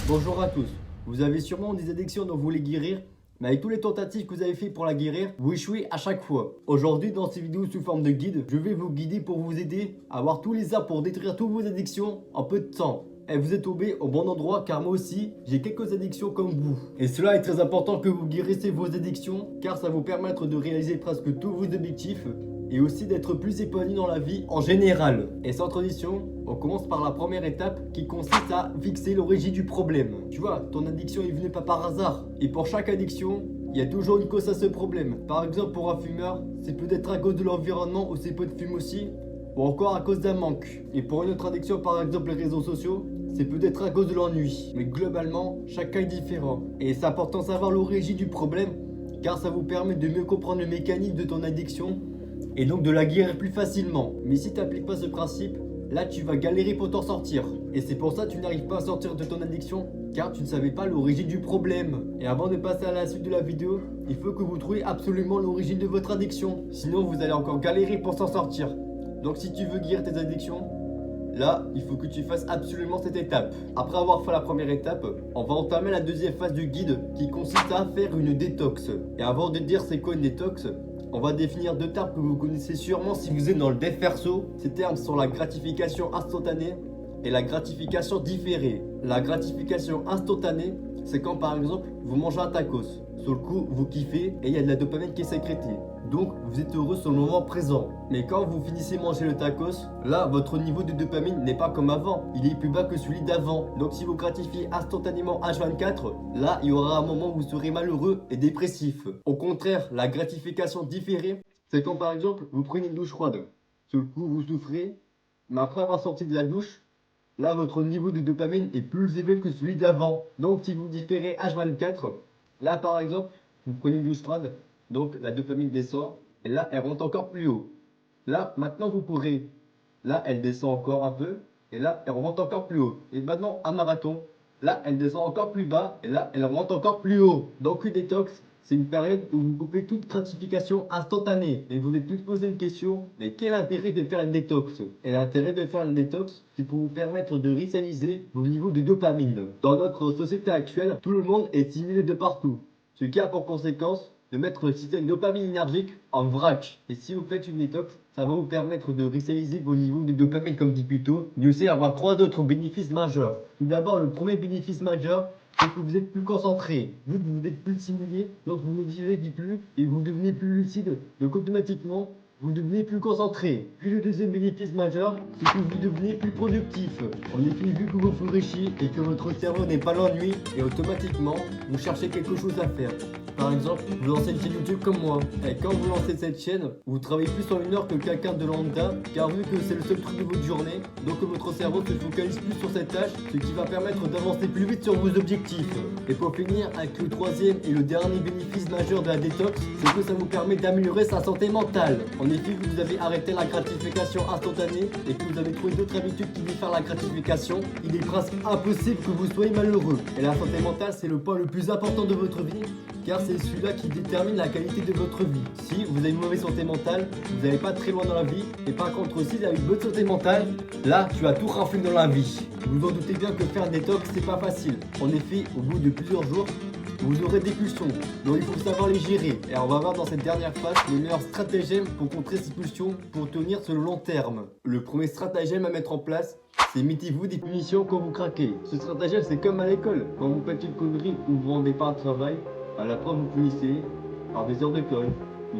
Bonjour à tous. Vous avez sûrement des addictions dont vous voulez guérir, mais avec toutes les tentatives que vous avez faites pour la guérir, vous échouez à chaque fois. Aujourd'hui, dans cette vidéo sous forme de guide, je vais vous guider pour vous aider à avoir tous les arts pour détruire toutes vos addictions en peu de temps. Et vous êtes tombé au bon endroit car moi aussi, j'ai quelques addictions comme vous. Et cela est très important que vous guérissez vos addictions car ça va vous permettre de réaliser presque tous vos objectifs et aussi d'être plus épanoui dans la vie en général. Et sans transition, on commence par la première étape qui consiste à fixer l'origine du problème. Tu vois, ton addiction est venue pas par hasard. Et pour chaque addiction, il y a toujours une cause à ce problème. Par exemple, pour un fumeur, c'est peut-être à cause de l'environnement où ses potes fument aussi, ou encore à cause d'un manque. Et pour une autre addiction, par exemple les réseaux sociaux, c'est peut-être à cause de l'ennui. Mais globalement, chacun est différent. Et c'est important de savoir l'origine du problème, car ça vous permet de mieux comprendre le mécanisme de ton addiction et donc de la guérir plus facilement. Mais si tu n'appliques pas ce principe, là tu vas galérer pour t'en sortir. Et c'est pour ça que tu n'arrives pas à sortir de ton addiction, car tu ne savais pas l'origine du problème. Et avant de passer à la suite de la vidéo, il faut que vous trouviez absolument l'origine de votre addiction. Sinon vous allez encore galérer pour s'en sortir. Donc si tu veux guérir tes addictions, là, il faut que tu fasses absolument cette étape. Après avoir fait la première étape, on va entamer la deuxième phase du guide qui consiste à faire une détox. Et avant de dire c'est quoi une détox, on va définir deux termes que vous connaissez sûrement si vous êtes dans le dev perso. Ces termes sont la gratification instantanée et la gratification différée. La gratification instantanée, c'est quand par exemple vous mangez un tacos. Sur le coup, vous kiffez et il y a de la dopamine qui est sécrétée. Donc, vous êtes heureux sur le moment présent. Mais quand vous finissez de manger le tacos, là, votre niveau de dopamine n'est pas comme avant. Il est plus bas que celui d'avant. Donc, si vous gratifiez instantanément H24, là, il y aura un moment où vous serez malheureux et dépressif. Au contraire, la gratification différée, c'est quand par exemple, vous prenez une douche froide. Sur le coup, vous souffrez, mais après avoir sorti de la douche, là, votre niveau de dopamine est plus élevé que celui d'avant. Donc, si vous différez H24, là, par exemple, vous prenez une douche froide, donc la dopamine descend, et là, elle monte encore plus haut. Là, maintenant, vous pourrez. Là, elle descend encore un peu, et là, elle remonte encore plus haut. Et maintenant, un marathon. Là, elle descend encore plus bas, et là, elle remonte encore plus haut. Donc, une détox, c'est une période où vous coupez toute gratification instantanée. Et vous allez plus poser une question, mais quel intérêt de faire une détox? Et l'intérêt de faire une détox, c'est pour vous permettre de réaliser vos niveaux de dopamine. Dans notre société actuelle, tout le monde est stimulé de partout. Ce qui a pour conséquence de mettre le système dopaminergique en vrac. Et si vous faites une détox, ça va vous permettre de réaliser vos niveaux de dopamine comme dit plus tôt, mais aussi avoir trois autres bénéfices majeurs. Tout d'abord, le premier bénéfice majeur, c'est que vous êtes plus concentré. Vu que vous êtes plus stimulé, donc vous ne vivez plus et vous devenez plus lucide. Donc automatiquement, vous devenez plus concentré. Puis le deuxième bénéfice majeur, c'est que vous devenez plus productif. En effet, vu que vous vous chier et que votre cerveau n'est pas l'ennui, et automatiquement, vous cherchez quelque chose à faire. Par exemple, vous lancez une chaîne YouTube comme moi. Et quand vous lancez cette chaîne, vous travaillez plus en une heure que quelqu'un de lambda, car vu que c'est le seul truc de votre journée, donc votre cerveau se focalise plus sur cette tâche, ce qui va permettre d'avancer plus vite sur vos objectifs. Et pour finir, avec le troisième et le dernier bénéfice majeur de la détox, c'est que ça vous permet d'améliorer sa santé mentale. En effet, vu que vous avez arrêté la gratification instantanée et que vous avez trouvé d'autres habitudes qui diffèrent la gratification, il est presque impossible que vous soyez malheureux. Et la santé mentale, c'est le point le plus important de votre vie, car c'est celui-là qui détermine la qualité de votre vie. Si vous avez une mauvaise santé mentale, vous n'allez pas très loin dans la vie. Et par contre, si vous avez une bonne santé mentale, là, tu as tout raflé dans la vie. Vous en doutez bien que faire détox, c'est pas facile. En effet, au bout de plusieurs jours, vous aurez des pulsions, donc il faut savoir les gérer. Et on va voir dans cette dernière phase les meilleurs stratagèmes pour contrer ces pulsions pour tenir sur le long terme. Le premier stratagème à mettre en place, c'est mettez-vous des punitions quand vous craquez. Ce stratagème, c'est comme à l'école. Quand vous faites une connerie ou vous rendez pas un travail, à la fin vous punissez par des heures de colle,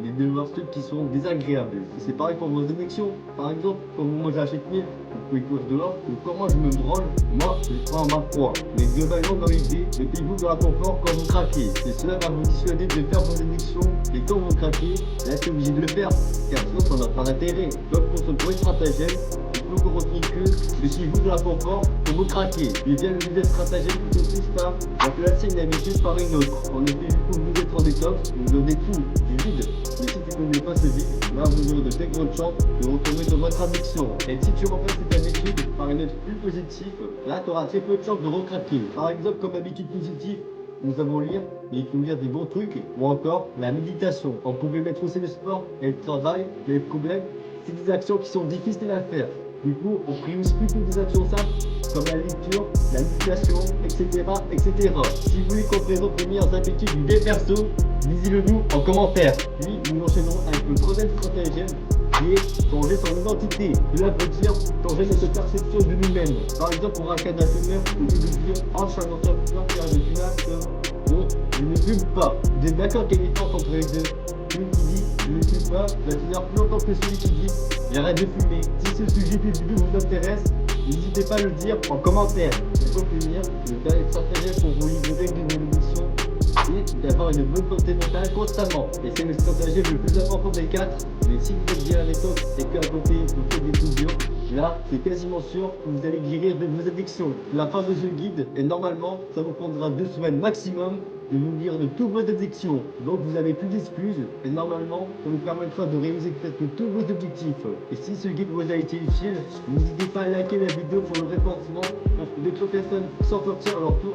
des devoirs stup qui sont désagréables. Et c'est pareil pour vos addictions. Par exemple, quand vous mangez à chaque nuit, vous pouvez courir dehors, ou quand moi je me branle, moi je prends un bain froid. Mais globalement dans l'idée, mettez-vous dans la confort quand vous craquez. Et cela va vous dissuader de faire vos addictions. Et quand vous craquez, là c'est obligé de le faire, car sinon ça n'a pas d'intérêt. Donc pour ce premier stratagème, il faut que vous reteniez que mettez-vous dans la confort quand vous craquez. Et bien le deuxième stratagème qui consiste à remplacer une habitude par une autre. En effet, vu que vous êtes en détox, vous donnez tout, du vide. Mais si tu ne connais pas ce vide, là vous aurez de très grandes chances de retomber dans votre addiction. Et si tu remplaces cette habitude par une autre plus positive, là tu auras très peu de chances de recraquer. Par exemple, comme habitude positive, nous avons lire, mais il faut lire des bons trucs, ou encore la méditation. On pouvait mettre aussi le sport et le travail, mais le problème, c'est des actions qui sont difficiles à faire. Du coup, on priorise plutôt des actions simples comme la lecture, la méditation, etc., etc. Si vous voulez comprendre vos meilleures habitudes du perso, dites-le nous en commentaire. Puis nous enchaînons avec le troisième stratagème qui est changer son identité. Cela veut dire changer notre perception de nous-mêmes. Par exemple, pour un cas d'un fumeur, au lieu de dire oh, je suis un entrepreneur qui a de fumage, donc je ne fume pas. Vous êtes d'accord qu'il y a une différence entre les deux? Celui qui dit je ne fume pas va finir plus longtemps que celui qui dit j'arrête de fumer. Si ce sujet de vidéo vous intéresse, n'hésitez pas à le dire en commentaire. Il faut finir le dernier stratagème pour vous livrer d'une émission et d'avoir une bonne santé mentale constamment. Et c'est le stratagème le plus important des 4. Mais si vous êtes bien à l'époque et qu'à côté vous faites des studios, là c'est quasiment sûr que vous allez guérir de vos addictions. La fin de ce guide et normalement ça vous prendra 2 semaines maximum de vous guérir de toutes vos addictions. Donc vous n'avez plus d'excuses et normalement ça vous permettra de réaliser peut-être tous vos objectifs. Et si ce guide vous a été utile, n'hésitez pas à liker la vidéo pour le référencement pour que d'autres personnes s'en sortir à leur tour.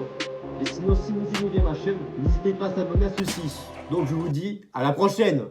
Et sinon, si vous aimez bien ma chaîne, n'hésitez pas à s'abonner à ceci. Donc je vous dis à la prochaine.